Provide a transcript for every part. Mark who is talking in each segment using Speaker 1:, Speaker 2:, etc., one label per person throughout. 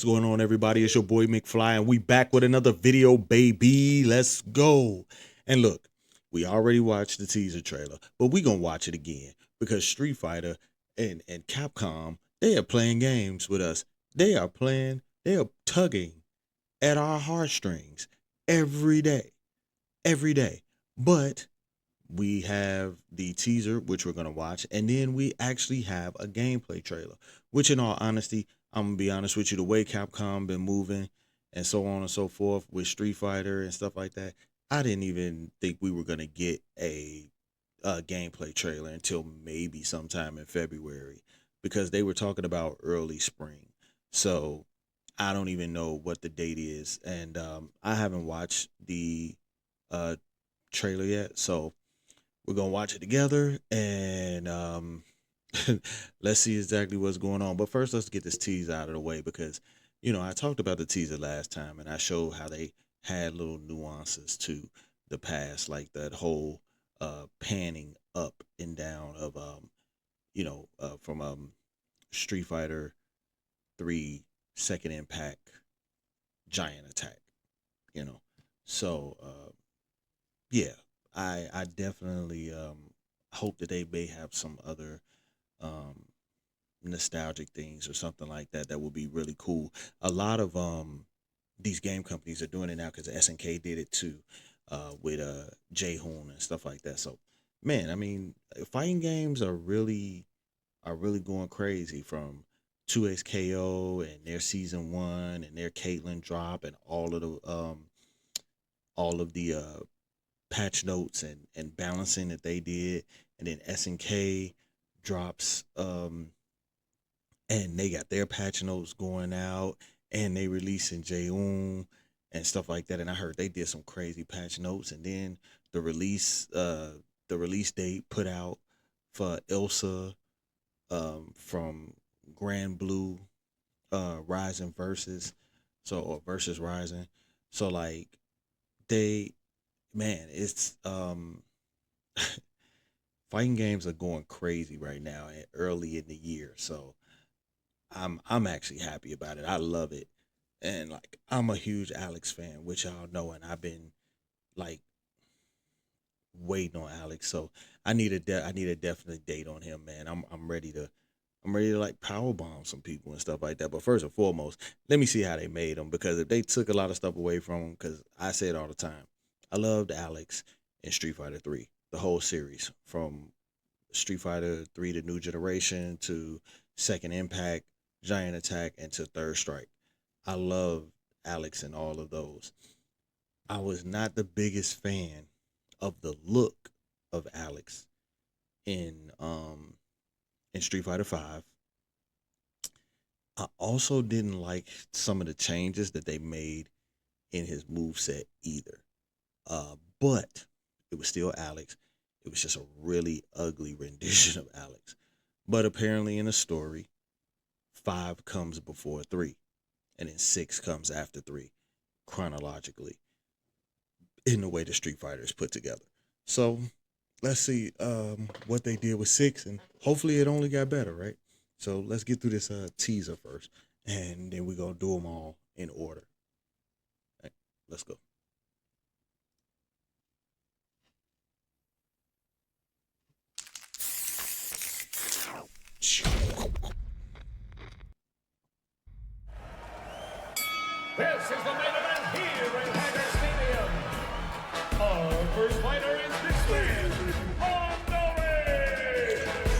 Speaker 1: going on, everybody? It's your boy McFly, and we back with another video, baby. Let's go. And look, we already watched the teaser trailer, but we gonna watch it again because Street Fighter and Capcom, they are playing games with us. They are tugging at our heartstrings every day, every day. But we have the teaser, which we're gonna watch, and then we actually have a gameplay trailer. Which, in all honesty, I'm gonna be honest with you, the way Capcom been moving and so on and so forth with Street Fighter and stuff like that, I didn't even think we were gonna get a gameplay trailer until maybe sometime in February because they were talking about early spring. So I don't even know what the date is, and I haven't watched the uh, trailer yet, so we're gonna watch it together and let's see exactly what's going on. But first, let's get this teaser out of the way because I talked about the teaser last time and I showed how they had little nuances to the past, like that whole panning up and down of from Street Fighter 3 Second Impact Giant Attack, you know. So yeah, I definitely hope that they may have some other um nostalgic things or something like that that would be really cool. A lot of these game companies are doing it now because SNK did it too, with J Hoon and stuff like that. So man, I mean, fighting games are really going crazy from 2XKO and their season one and their Caitlyn drop and all of the patch notes and balancing that they did, and then SNK drops and they got their patch notes going out and they releasing J-Un and stuff like that. And I heard they did some crazy patch notes, and then the release date put out for Ilsa from Grand Blue Rising versus Rising. So like they man, it's fighting games are going crazy right now and early in the year. So I'm actually happy about it. I love it. And like I'm a huge Alex fan, which y'all know, and I've been like waiting on Alex. So I need a definite date on him, man. I'm ready to like power bomb some people and stuff like that. But first and foremost, let me see how they made him, because if they took a lot of stuff away from him, because I say it all the time, I loved Alex in Street Fighter 3, the whole series from Street Fighter 3 to New Generation to Second Impact, Giant Attack, and to Third Strike. I love Alex in all of those. I was not the biggest fan of the look of Alex in Street Fighter 5. I also didn't like some of the changes that they made in his move set either. But it was still Alex. It was just a really ugly rendition of Alex. But apparently in the story, 5 comes before 3, and then 6 comes after 3, chronologically, in the way the Street Fighter is put together. So let's see what they did with 6, and hopefully it only got better, right? So let's get through this teaser first, and then we're going to do them all in order. All right, let's go.
Speaker 2: This is the main event here at Tiger Stadium. Our first fighter is this man,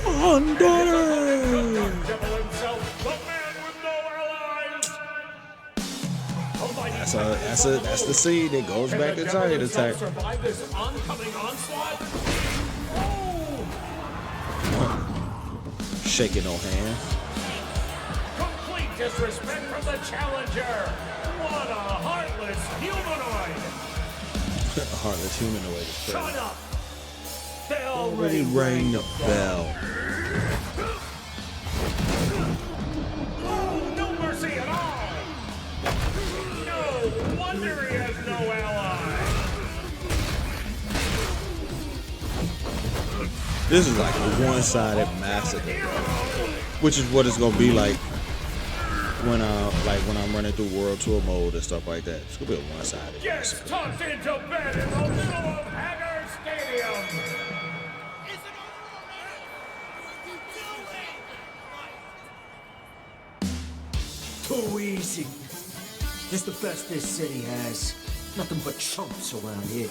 Speaker 1: Andore!
Speaker 2: Devil himself, the man with no allies.
Speaker 1: That's the scene that goes back to Giant Attack.
Speaker 2: Survive this oncoming onslaught? Oh!
Speaker 1: Shaking no hands.
Speaker 2: Complete disrespect from the challenger. What a heartless humanoid.
Speaker 1: A heartless humanoid is
Speaker 2: Shut
Speaker 1: crazy.
Speaker 2: up. They
Speaker 1: Already rang the bell.
Speaker 2: Oh, no mercy at all. No wonder he has no ally.
Speaker 1: This is like a one-sided massacre, which is what it's gonna be like when I'm running through World Tour mode and stuff like that. It's gonna be a one-sided.
Speaker 2: Gets tucked into bed in the middle of Haggard Stadium.
Speaker 3: Too easy. Just the best this city has. Nothing but chumps around here.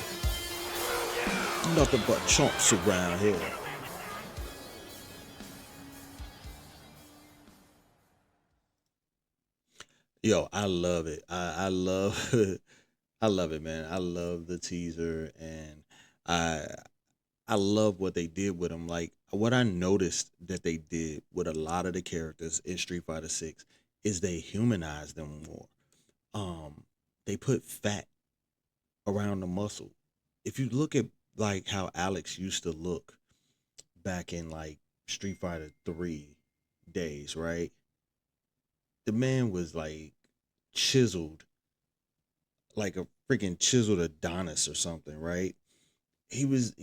Speaker 1: Nothing but chumps around here. Yo, I love it. I love I love it, man. I love the teaser, and I I love what they did with them. Like what I noticed that they did with a lot of the characters in Street Fighter 6 is they humanized them more. They put fat around the muscle. If you look at like how Alex used to look back in like Street Fighter 3 days, right? The man was like chiseled, like a freaking chiseled Adonis or something, right? It was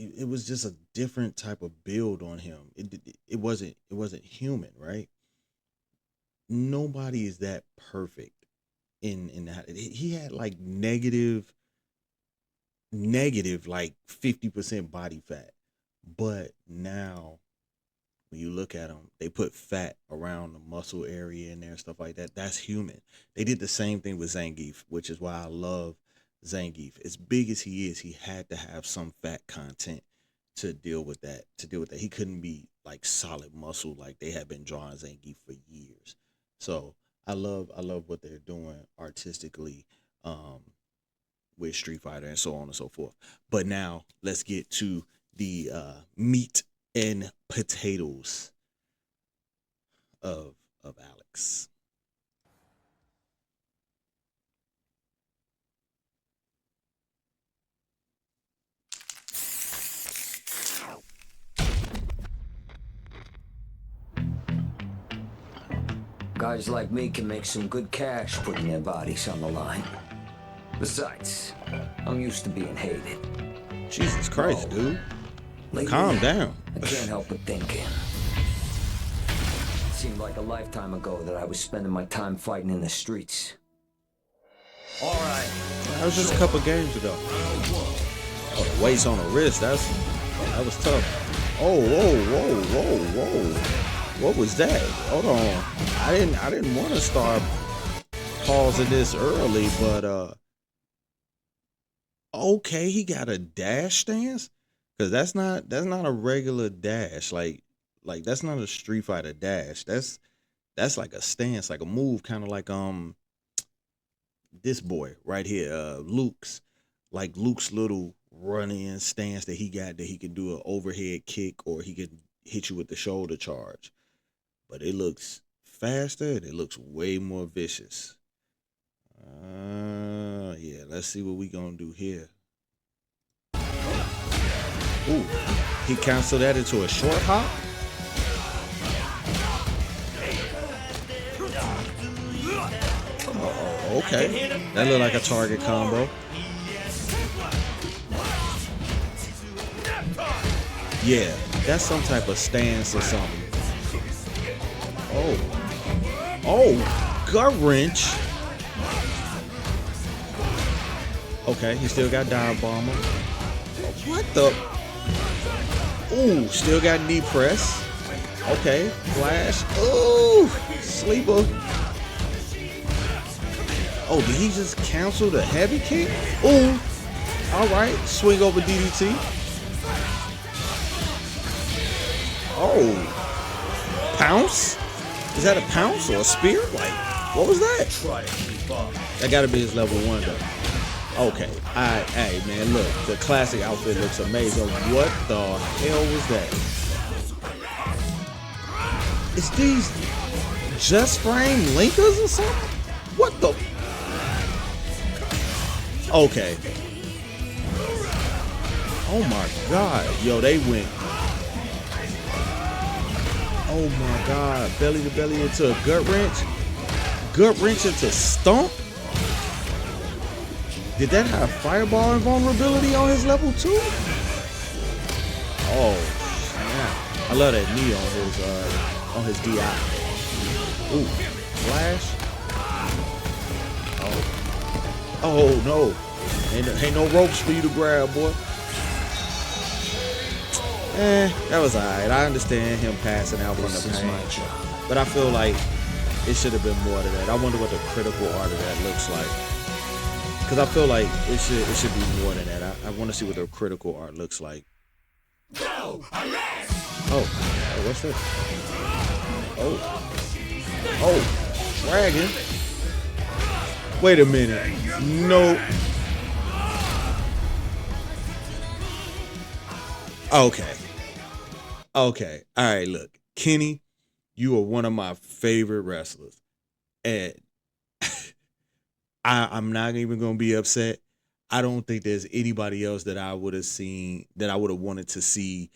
Speaker 1: just a different type of build on him. It wasn't human, right? Nobody is that perfect in that. He had like negative like 50% body fat. But now when you look at them, they put fat around the muscle area in there, stuff like that. That's human. They did the same thing with Zangief, which is why I love Zangief. As big as he is, he had to have some fat content to deal with that. He couldn't be like solid muscle like they had been drawing Zangief for years. So I love what they're doing artistically with Street Fighter and so on and so forth. But now let's get to the meat and potatoes of Alex.
Speaker 3: Guys like me can make some good cash putting their bodies on the line. Besides, I'm used to being hated.
Speaker 1: Jesus Christ, dude.
Speaker 3: Lately,
Speaker 1: Calm down.
Speaker 3: I can't help but thinking. It seemed like a lifetime ago that I was spending my time fighting in the streets. All right.
Speaker 1: That was just a couple games ago. Oh, the weights on the wrist, that was tough. Oh, whoa. What was that? Hold on. I didn't want to start pausing this early, but okay, he got a dash stance? Cause that's not a regular dash. Like that's not a Street Fighter dash. That's like a stance, like a move, kind of like this boy right here, Luke's little run-in stance that he got, that he could do an overhead kick or he could hit you with the shoulder charge. But it looks faster and it looks way more vicious. Yeah, let's see what we gonna do here. Ooh, he canceled that into a short hop. Okay, that looked like a target combo. Yeah, that's some type of stance or something. Oh, gut wrench. Okay, he still got dive bomber. What the? Ooh, still got knee press. Okay, flash. Ooh, sleeper. Oh, did he just cancel the heavy kick? Ooh, all right, swing over DDT. Oh, pounce? Is that a pounce or a spear? Like, what was that? That gotta be his level 1 though. Okay, hey man, look, the classic outfit looks amazing. What the hell was that? Is these just frame linkers or something? What the? Okay. Oh my God, yo, they went. Oh my God, belly to belly into a gut wrench into stomp. Did that have fireball invulnerability on his level 2? Oh snap! I love that knee on his DI. Ooh, flash. Oh no. Ain't no ropes for you to grab, boy. That was alright. I understand him passing out from the pain. But I feel like it should have been more to that. I wonder what the critical art of that looks like. Because I feel like it should be more than that. I want to see what the critical art looks like. Oh, what's this? Oh, dragon. Wait a minute. No. Okay. All right, look. Kenny, you are one of my favorite wrestlers. And I'm not even going to be upset. I don't think there's anybody else that I would have seen, that I would have wanted to see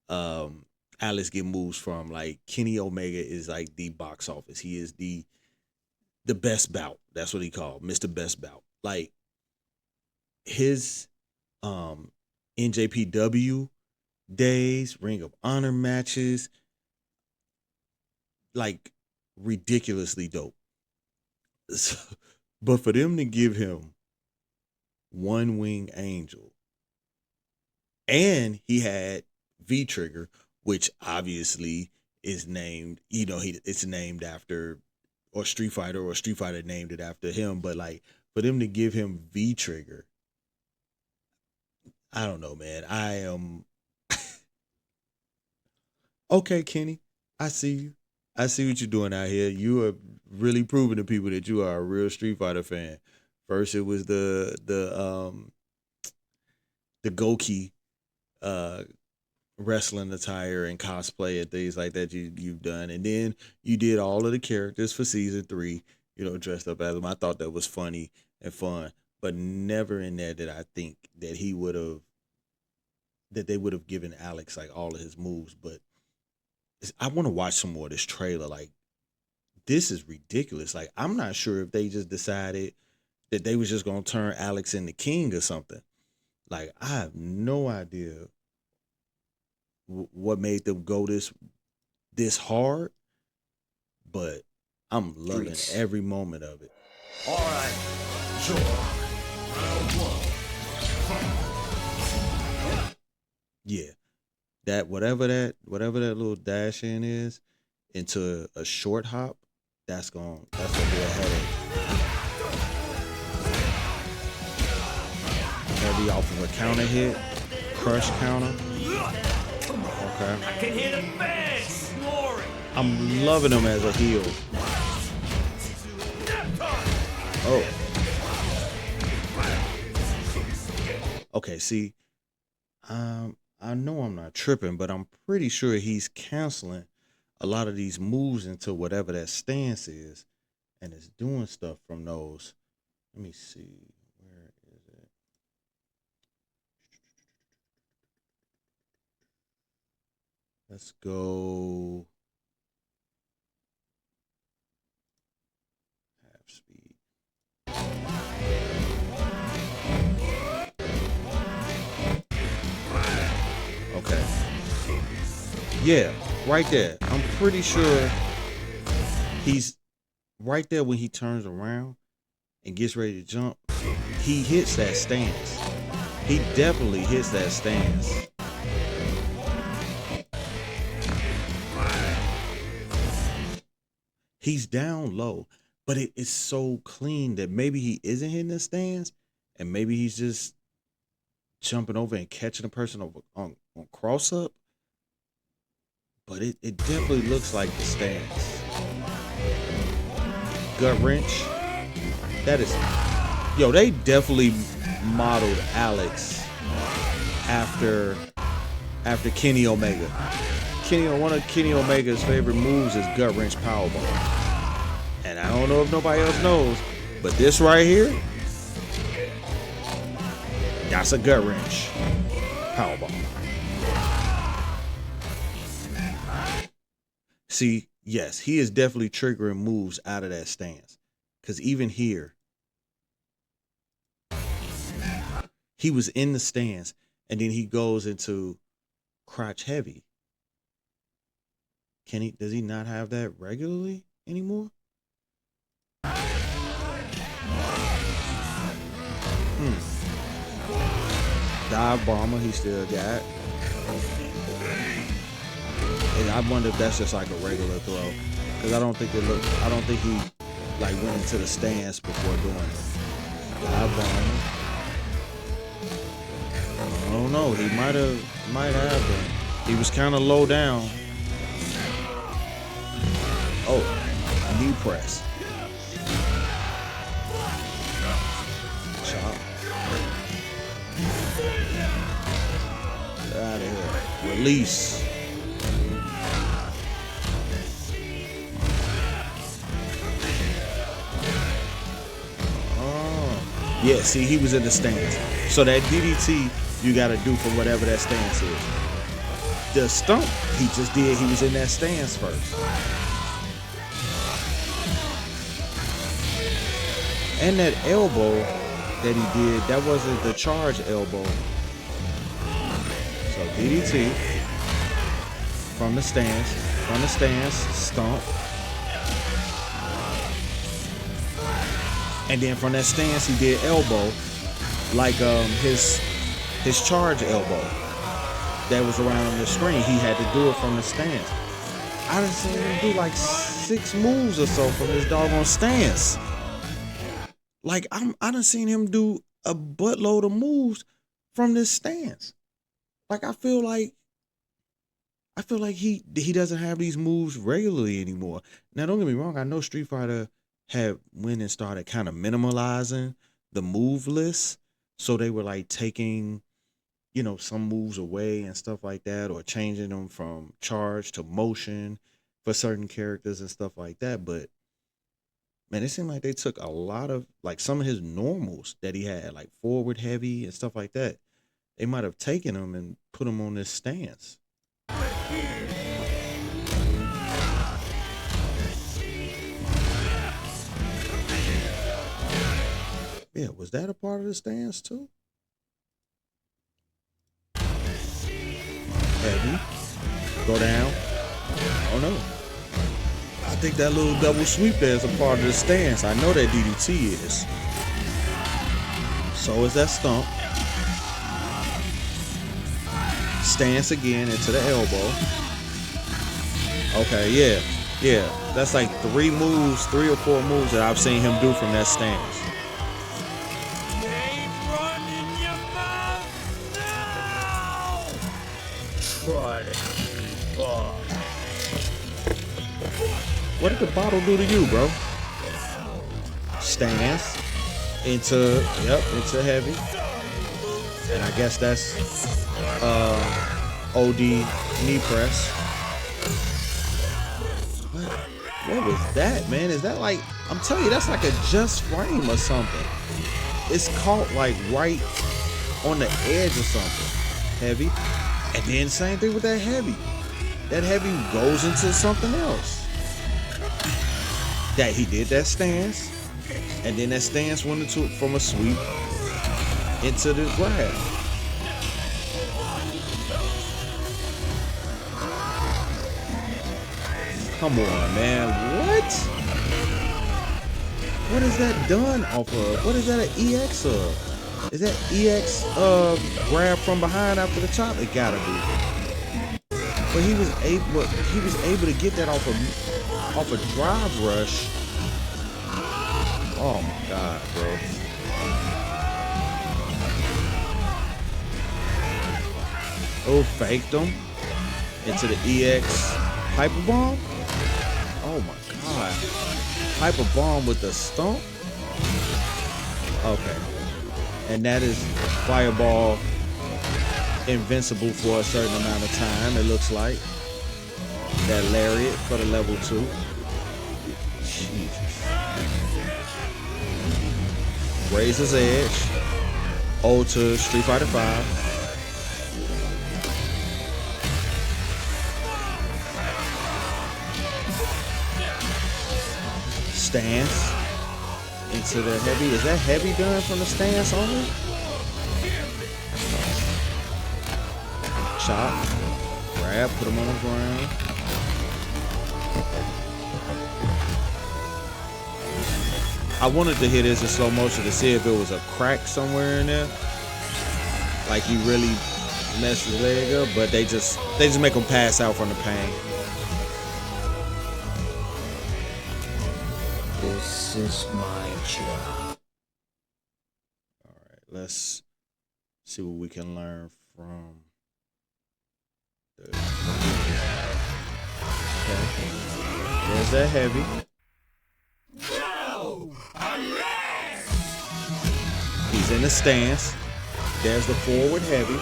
Speaker 1: Alex get moves from. Like, Kenny Omega is like the box office. He is the best bout. That's what he called, Mr. Best Bout. Like, his NJPW days, Ring of Honor matches, like, ridiculously dope. So, but for them to give him One Wing Angel, and he had V Trigger, which obviously is named, it's named after, or Street Fighter named it after him. But like, for them to give him V Trigger, I don't know, man. I am okay, Kenny. I see you. I see what you're doing out here. You are really proving to people that you are a real Street Fighter fan. First, it was the Goki wrestling attire and cosplay and things like that you've done, and then you did all of the characters for season 3. Dressed up as them. I thought that was funny and fun, but never in there did I think that they would have given Alex like all of his moves. But I want to watch some more of this trailer. Like, this is ridiculous. Like, I'm not sure if they just decided that they was just gonna turn Alex into king or something. Like, I have no idea what made them go this hard, but I'm loving every moment of it.
Speaker 2: All right, sure. Round 1.
Speaker 1: Yeah, that whatever that little dash in is into a short hop, that's gonna be a headache. Heavy off of a counter hit, crush counter. Okay.
Speaker 2: I can hear the fans snoring.
Speaker 1: I'm loving him as a heel. Oh. Okay, see, I know I'm not tripping, but I'm pretty sure he's canceling a lot of these moves into whatever that stance is, and it's doing stuff from those. Let me see. Where is it? Let's go half speed. Okay. Yeah, right there. I'm pretty sure he's right there when he turns around and gets ready to jump. He hits that stance. He definitely hits that stance. He's down low, but it's so clean that maybe he isn't hitting the stance, and maybe he's just jumping over and catching a person over on cross up. But it definitely looks like the stance. Gut wrench. That is, they definitely modeled Alex after Kenny Omega. One of Kenny Omega's favorite moves is gut wrench powerbomb. And I don't know if nobody else knows, but this right here, that's a gut wrench powerbomb. See, yes, he is definitely triggering moves out of that stance. Because even here, he was in the stance, and then he goes into crotch heavy. Does he not have that regularly anymore? Dive bomber, he still got. And I wonder if that's just like a regular throw, because I don't think he like went into the stance before doing it. Dive bomber. I don't know. He might have been. He was kind of low down. Oh, knee press. Chop. Get out of here. Release. Oh. Yeah, see, he was in the stance. So that DDT you got to do for whatever that stance is. The stump he just did, he was in that stance first. And that elbow that he did, that wasn't the charge elbow. So DDT from the stance, stomp. And then from that stance, he did elbow, like his charge elbow that was around the screen. He had to do it from the stance. I done seen him do like 6 moves or so from his doggone stance. Like I done seen him do a buttload of moves from this stance. Like I feel like he doesn't have these moves regularly anymore. Now don't get me wrong, I know Street Fighter had went and started kind of minimalizing the move list. So they were like taking, you know, some moves away and stuff like that, or changing them from charge to motion for certain characters and stuff like that. But man, it seemed like they took a lot of, like, some of his normals that he had, like forward heavy and stuff like that. They might have taken them and put them on this stance. Yeah, was that a part of the stance too? Heavy. Go down. Oh no. I think that little double sweep there is a part of the stance. I know that DDT is. So is that stomp. Stance again into the elbow. Okay, yeah. Yeah. That's like 3 or 4 moves that I've seen him do from that stance. What did the bottle do to you, bro? Stance into heavy. And I guess that's OD knee press. What was that, man? Is that like, I'm telling you, that's like a just frame or something. It's caught like right on the edge or something. Heavy. And then same thing with that heavy. That heavy goes into something else. That he did that stance, and then that stance went into from a sweep into the grab. Come on, man. What is that done off of? What is that an EX of? Is that EX grab from behind after the chop? It gotta be. But he was able to get that off a drive rush. Oh my God, bro. Oh, faked him into the EX hyper bomb. Oh my God. Hyper bomb with the stomp. Okay. And that is fireball invincible for a certain amount of time, it looks like. That lariat for the level 2. Jesus. Razor's Edge. Ode to Street Fighter 5. Stance into the heavy. Is that heavy done from the stance only? Chop. Grab. Put him on the ground. I wanted to hit this in slow motion to see if it was a crack somewhere in there. like he really messed his leg up, but they just make him pass out from the pain.
Speaker 3: This is my job.
Speaker 1: All right, let's see what we can learn from the. Okay, there's that heavy. He's in the stance. There's the forward heavy,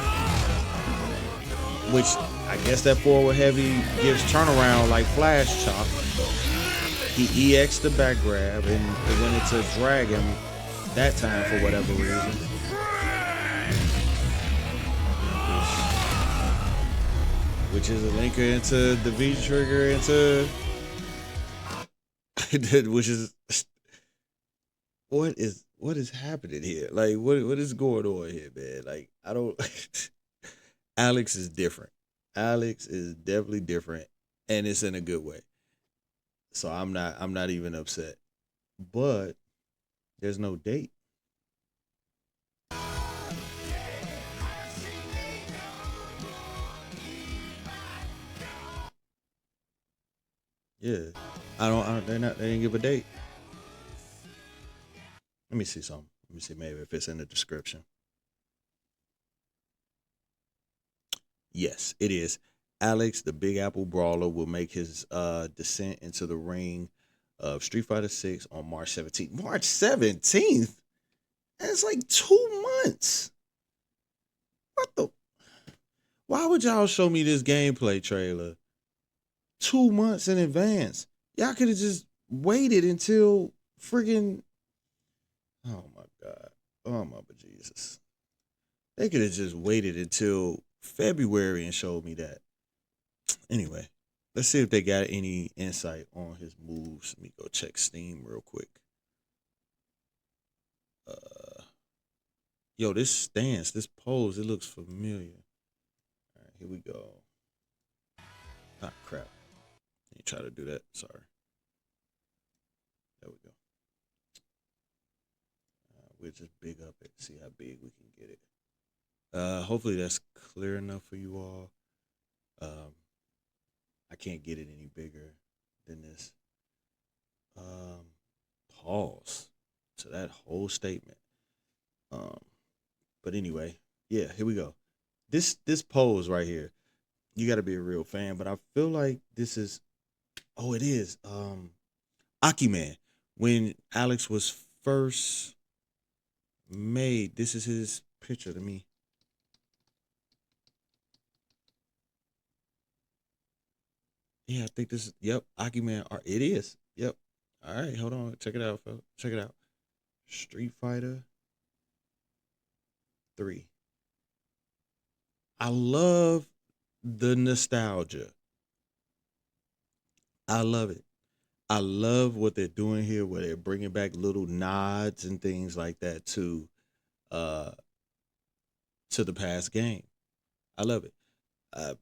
Speaker 1: which I guess that forward heavy gives turnaround like Flash Chop. He EX'd the back grab and it went into drag him that time for whatever reason. Which is a linker into the V trigger into which is what is happening here? Like what is going on here, man? Like I don't Alex is different. Alex is definitely different and it's in a good way. So I'm not even upset. But there's no date. Yeah. I don't they didn't give a date. Let me see something. Let me see maybe if it's in the description. Yes, it is. Alex, the Big Apple Brawler, will make his descent into the ring of Street Fighter 6 on March 17th. March 17th? That's like 2 months. What the? Why would y'all show me this gameplay trailer 2 months in advance? Y'all could have just waited until friggin'. Oh my God. Oh my Jesus. They could have just waited until February and showed me that. Anyway, let's see if they got any insight on his moves. Let me go check Steam real quick. Yo, this stance, this pose, it looks familiar. All right, here we go. Ah, crap. Let me try to do that. Sorry. There we go. We'll just big up it, see how big we can get it. Hopefully that's clear enough for you all. I can't get it any bigger than this. Pause to that whole statement. But anyway, yeah, here we go. This pose right here, you got to be a real fan. But I feel like this is, oh, it is. Akiman, when Alex was first made, this is his picture to me. Yeah, I think this is, yep, Akiman art. It is. Yep. All right, hold on. Check it out, folks. Check it out. Street Fighter 3. I love the nostalgia. I love it. I love what they're doing here, where they're bringing back little nods and things like that uh to the past game. I love it. Uh,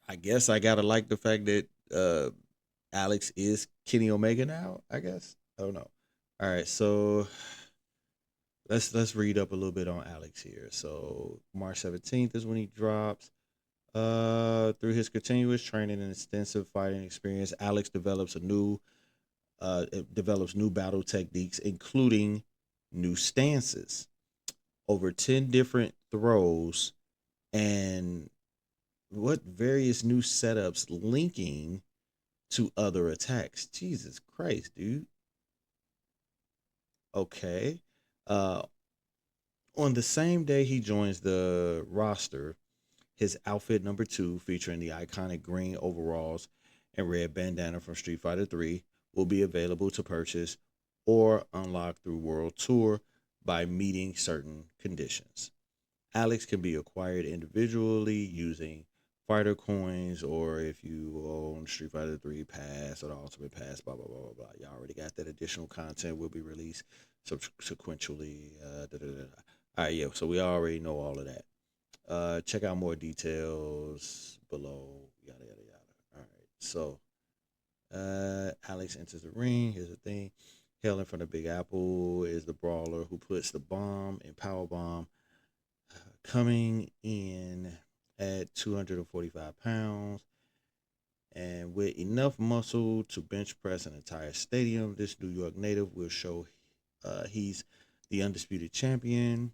Speaker 1: I guess I gotta like the fact that Alex is Kenny Omega now. I guess I don't know. All right, so let's read up a little bit on Alex here. So March 17th is when he drops. Through his continuous training and extensive fighting experience, Alex develops new battle techniques, including new stances, over 10 different throws, and what various new setups linking to other attacks. Jesus Christ, dude. Okay. Uh, on the same day he joins the roster, his outfit number 2, featuring the iconic green overalls and red bandana from Street Fighter 3, will be available to purchase or unlock through World Tour by meeting certain conditions. Alex can be acquired individually using fighter coins, or if you own Street Fighter 3 Pass or the Ultimate Pass, blah, blah, blah, blah, blah. Y'all already got that. Additional content will be released subsequently. All right, yeah, so we already know all of that. Check out more details below. Yada yada yada. All right. So Alex enters the ring. Here's the thing. Hailing from the Big Apple is the brawler who puts the bomb and power bomb Coming in at 245 pounds and with enough muscle to bench press an entire stadium, this New York native will show he's the undisputed champion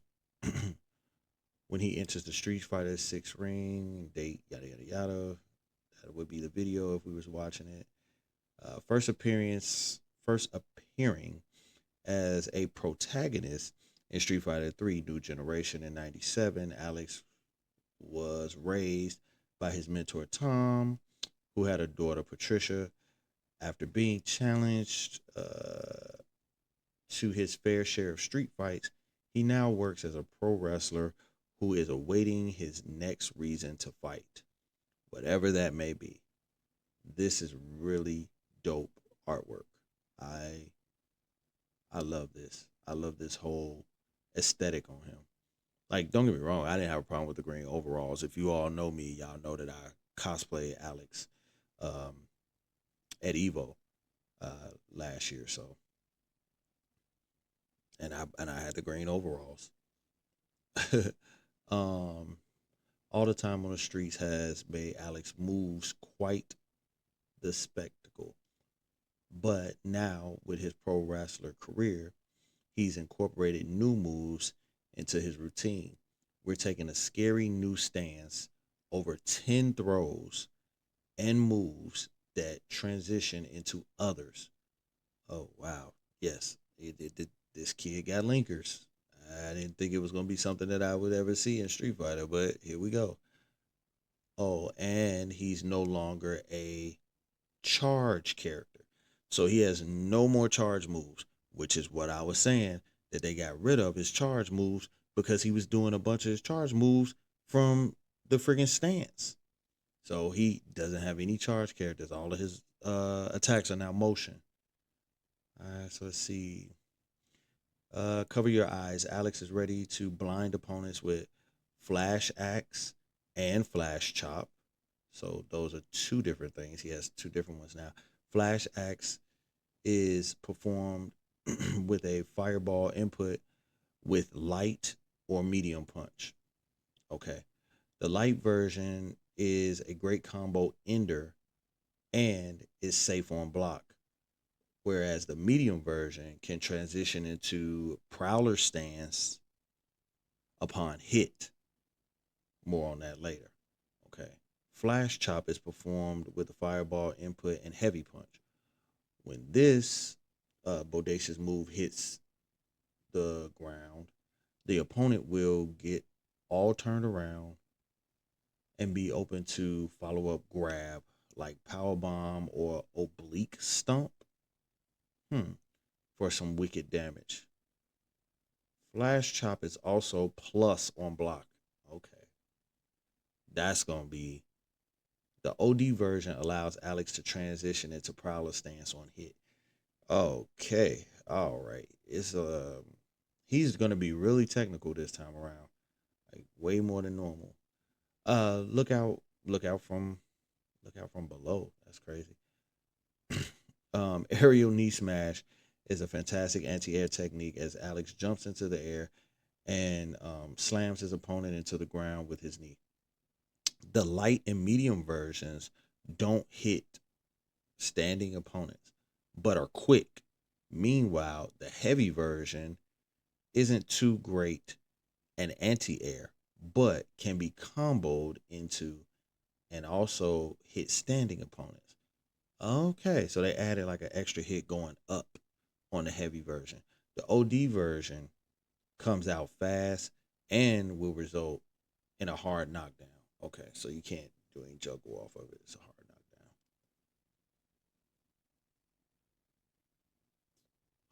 Speaker 1: when he enters the Street Fighter 6 ring, date, yada, yada, yada. That would be the video if we was watching it. First appearing as a protagonist in Street Fighter 3 New Generation in 97, Alex was raised by his mentor Tom, who had a daughter Patricia. After being challenged to his fair share of street fights, he now works as a pro wrestler who is awaiting his next reason to fight, whatever that may be. This is really dope artwork. I I love this. I love this whole aesthetic on him. Like, don't get me wrong, I didn't have a problem with the green overalls. If you all know me, y'all know that I cosplay Alex um, at Evo last year. So, and I had the green overalls. um, all the time on the streets has made Alex moves quite the spectacle. But now with his pro wrestler career, he's incorporated new moves into his routine. We're taking a scary new stance over 10 throws and moves that transition into others. Oh, wow. Yes, this kid got linkers. I didn't think it was going to be something that I would ever see in Street Fighter, but here we go. Oh, and he's no longer a charge character. So he has no more charge moves, which is what I was saying that they got rid of his charge moves because he was doing a bunch of his charge moves from the friggin' stance. So he doesn't have any charge characters. All of his attacks are now motion. All right, so let's see. Cover your eyes. Alex is ready to blind opponents with flash axe and flash chop. So those are two different things. He has two different ones now. Flash axe is performed with a fireball input with light or medium punch. Okay. The light version is a great combo ender and is safe on block, whereas the medium version can transition into prowler stance upon hit. More on that later. Okay. Flash chop is performed with a fireball input and heavy punch. When this bodacious move hits the ground, the opponent will get all turned around and be open to follow up grab like power bomb or oblique stomp. For some wicked damage. Flash chop is also plus on block. Okay, that's gonna be the OD version allows Alex to transition into prowler stance on hit. Okay, all right. It's he's gonna be really technical this time around, like way more than normal. Look out, look out from below. That's crazy. Aerial knee smash is a fantastic anti-air technique as Alex jumps into the air and slams his opponent into the ground with his knee. The light and medium versions don't hit standing opponents, but are quick. Meanwhile, the heavy version isn't too great an anti-air, but can be comboed into and also hit standing opponents. Okay, so they added like an extra hit going up on the heavy version. The OD version comes out fast and will result in a hard knockdown. Okay, so you can't do any juggle off of it. It's a hard knockdown.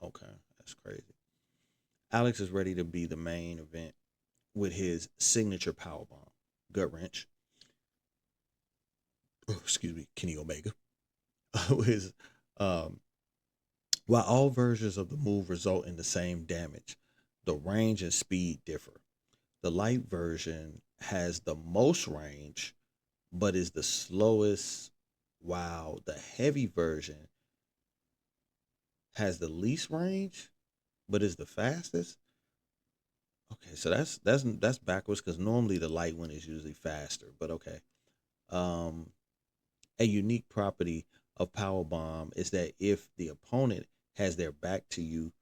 Speaker 1: Okay, that's crazy. Alex is ready to be the main event with his signature power bomb, gut wrench. Oh, excuse me, Kenny Omega. his um, while all versions of the move result in the same damage, the range and speed differ. The light version has the most range, but is the slowest, while the heavy version has the least range, but is the fastest. Okay, so that's backwards because normally the light one is usually faster, but okay. Um, a unique property of power bomb is that if the opponent has their back to you,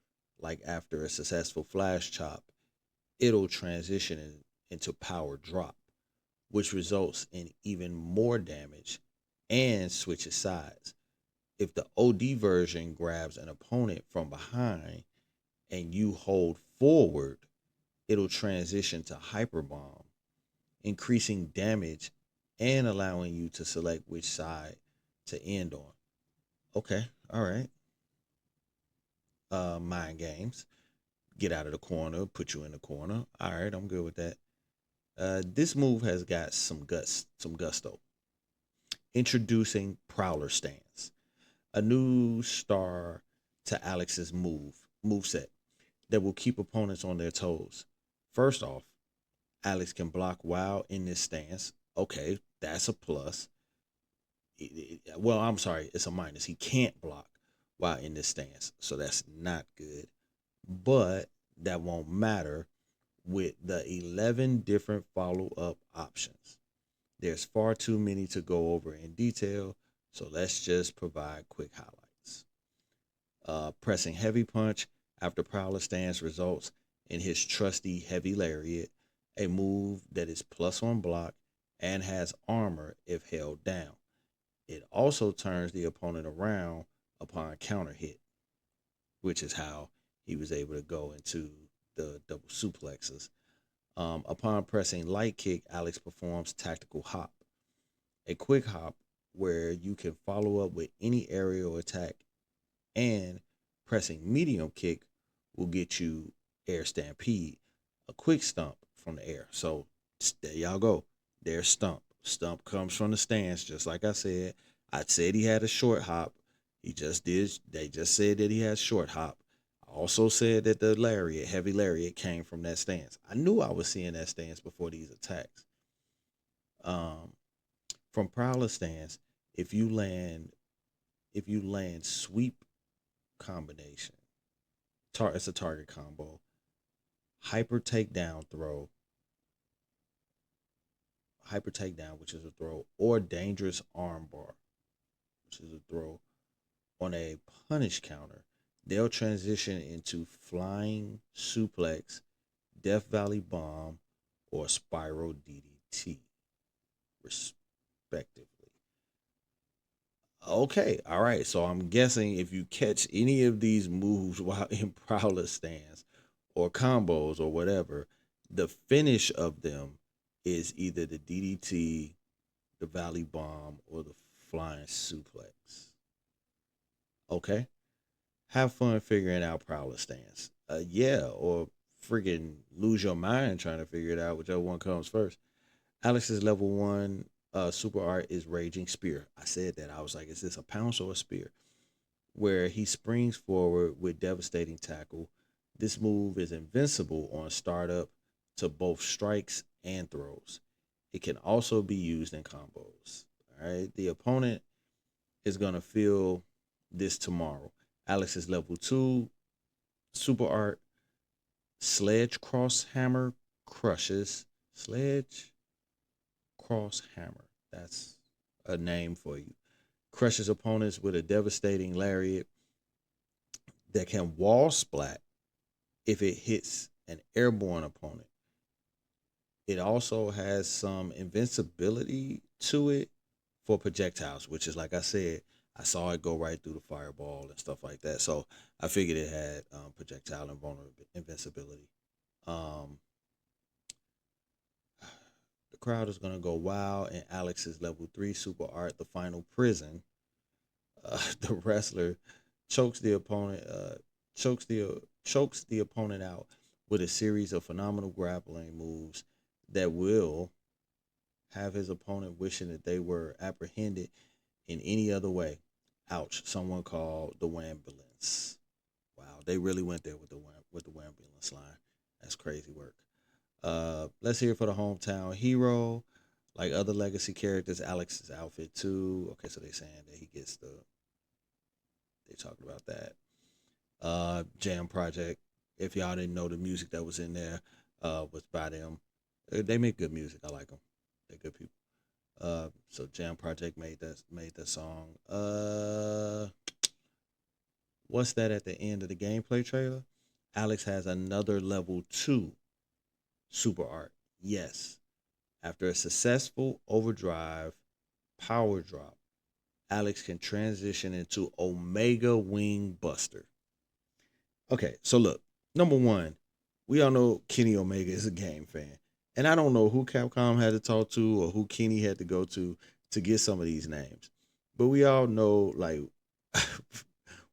Speaker 1: like after a successful flash chop, it'll transition into power drop, which results in even more damage and switches sides. If the OD version grabs an opponent from behind and you hold forward, it'll transition to hyper bomb, increasing damage and allowing you to select which side to end on. Okay, all right. Mind games. Get out of the corner, put you in the corner. All right, I'm good with that. This move has got some gusto. Introducing Prowler stance, a new star to Alex's moveset that will keep opponents on their toes. First off, Alex can block while in this stance. Okay, that's a plus. Well, I'm sorry, it's a minus. He can't block while in this stance, so that's not good. But that won't matter with the 11 different follow up options. There's far too many to go over in detail, so let's just provide quick highlights. Pressing heavy punch after Prowler stance results in his trusty heavy lariat, a move that is plus on block and has armor if held down. It also turns the opponent around upon counter hit, which is how he was able to go into the double suplexes. Upon pressing light kick, Alex performs tactical hop, a quick hop where you can follow up with any aerial attack, and pressing medium kick will get you air stampede, a quick stump from the air. So there y'all go. There's stump. Stump comes from the stance, just like I said. I said he had a short hop. He just did. They just said that he has short hop. I also said that the lariat, heavy lariat, came from that stance. I knew I was seeing that stance before these attacks. Um, from Prowler stance, if you land, if you land sweep combination, it's a target combo. Hyper takedown throw, hyper takedown, which is a throw, or dangerous armbar, which is a throw on a punish counter. They'll transition into flying suplex, Death Valley bomb, or spiral DDT, respectively. Okay, all right. So I'm guessing if you catch any of these moves while in Prowler stance or combos or whatever, the finish of them is either the DDT, the Valley Bomb, or the Flying Suplex. Okay? Have fun figuring out Prowler stance. Yeah, or freaking lose your mind trying to figure it out, whichever one comes first. Alex's level one super art is Raging Spear. I said that. I was like, is this a pounce or a spear? Where he springs forward with devastating tackle. This move is invincible on startup to both strikes and throws. It can also be used in combos. All right. The opponent is going to feel this tomorrow. Alex is level 2 super art. Sledge Cross Hammer crushes. Sledge Cross Hammer. That's a name for you. Crushes opponents with a devastating lariat that can wall splat if it hits an airborne opponent. It also has some invincibility to it for projectiles, which is like I said, I saw it go right through the fireball and stuff like that. So I figured it had projectile invincibility. Um, the crowd is gonna go wild, and Alex's level 3 super art, the final prison. The wrestler chokes the opponent, chokes the opponent out with a series of phenomenal grappling moves that will have his opponent wishing that they were apprehended in any other way. Ouch! Someone called the Wambulance. Wow, they really went there with the Wambulance line. That's crazy work. Let's hear it for the hometown hero. Like other legacy characters, Alex's outfit too. Okay, so they're saying that he gets the. They talked about that. Jam Project. If y'all didn't know the music that was in there, was by them. They make good music. I like them. They're good people. So Jam Project made that song. What's that at the end of the gameplay trailer? Alex has another level 2 super art. Yes. After a successful overdrive power drop, Alex can transition into Omega Wing Buster. Okay, so look, number one, we all know Kenny Omega is a game fan. And I don't know who Capcom had to talk to or who Kenny had to go to get some of these names. But we all know like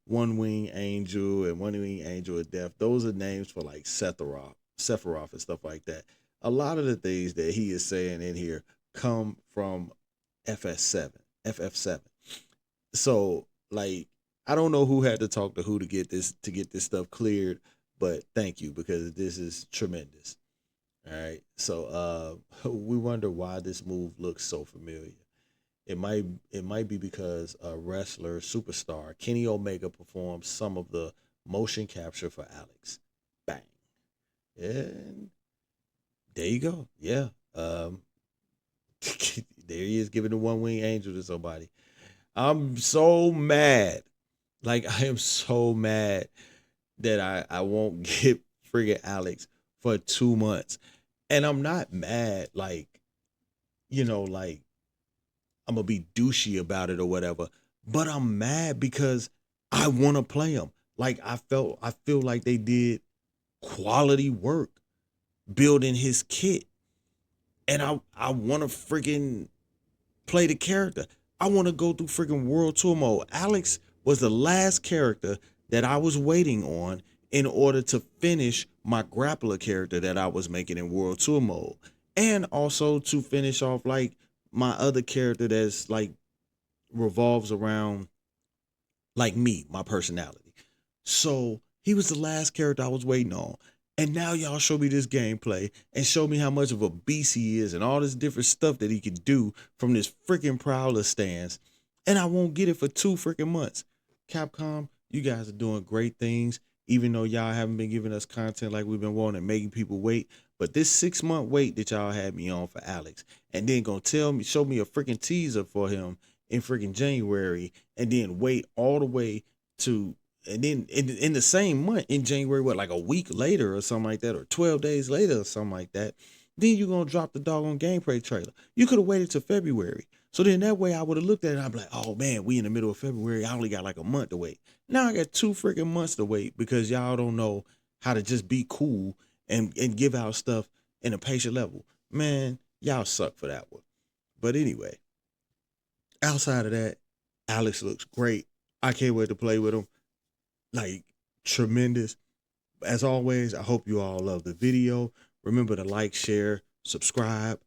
Speaker 1: One Wing Angel and One Wing Angel of Death. Those are names for like Sephiroth and stuff like that. A lot of the things that he is saying in here come from FS7, FF7. So like I don't know who had to talk to who to get this stuff cleared, but thank you because this is tremendous. All right. So we wonder why this move looks so familiar. It might be because a wrestler superstar Kenny Omega performed some of the motion capture for Alex. Bang. And there you go. Yeah. There he is giving the one wing angel to somebody. I'm so mad. Like I am so mad that I won't get friggin' Alex for 2 months. And I'm not mad like I'm gonna be douchey about it or whatever. But I'm mad because I wanna play him. Like I feel like they did quality work building his kit. And I wanna freaking play the character. I want to go through freaking World Tour mode. Alex was the last character that I was waiting on in order to finish my Grappler character that I was making in World Tour mode. And also to finish off like my other character that's like revolves around like me, my personality. So he was the last character I was waiting on. And now y'all show me this gameplay and show me how much of a beast he is and all this different stuff that he could do from this freaking Prowler stance. And I won't get it for 2 freaking months. Capcom, you guys are doing great things, even though y'all haven't been giving us content like we've been wanting, making people wait. But this 6 month wait that y'all had me on for Alex, and then gonna show me a freaking teaser for him in freaking January, and then wait all the way to and then in the same month in January, what, like a week later or something like that, or 12 days later or something like that, then you're gonna drop the doggone gameplay trailer. You could have waited till February. So then that way I would have looked at it and I'd be like, oh man, we in the middle of February. I only got like a month to wait. Now I got 2 freaking months to wait because y'all don't know how to just be cool and give out stuff in a patient level. Man, y'all suck for that one. But anyway, outside of that, Alex looks great. I can't wait to play with him. Like tremendous. As always, I hope you all love the video. Remember to like, share, subscribe,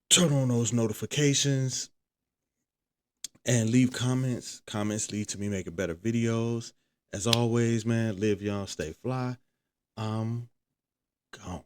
Speaker 1: turn on those notifications, and leave comments. Comments lead to me making better videos. As always, man, live young, stay fly. I'm gone.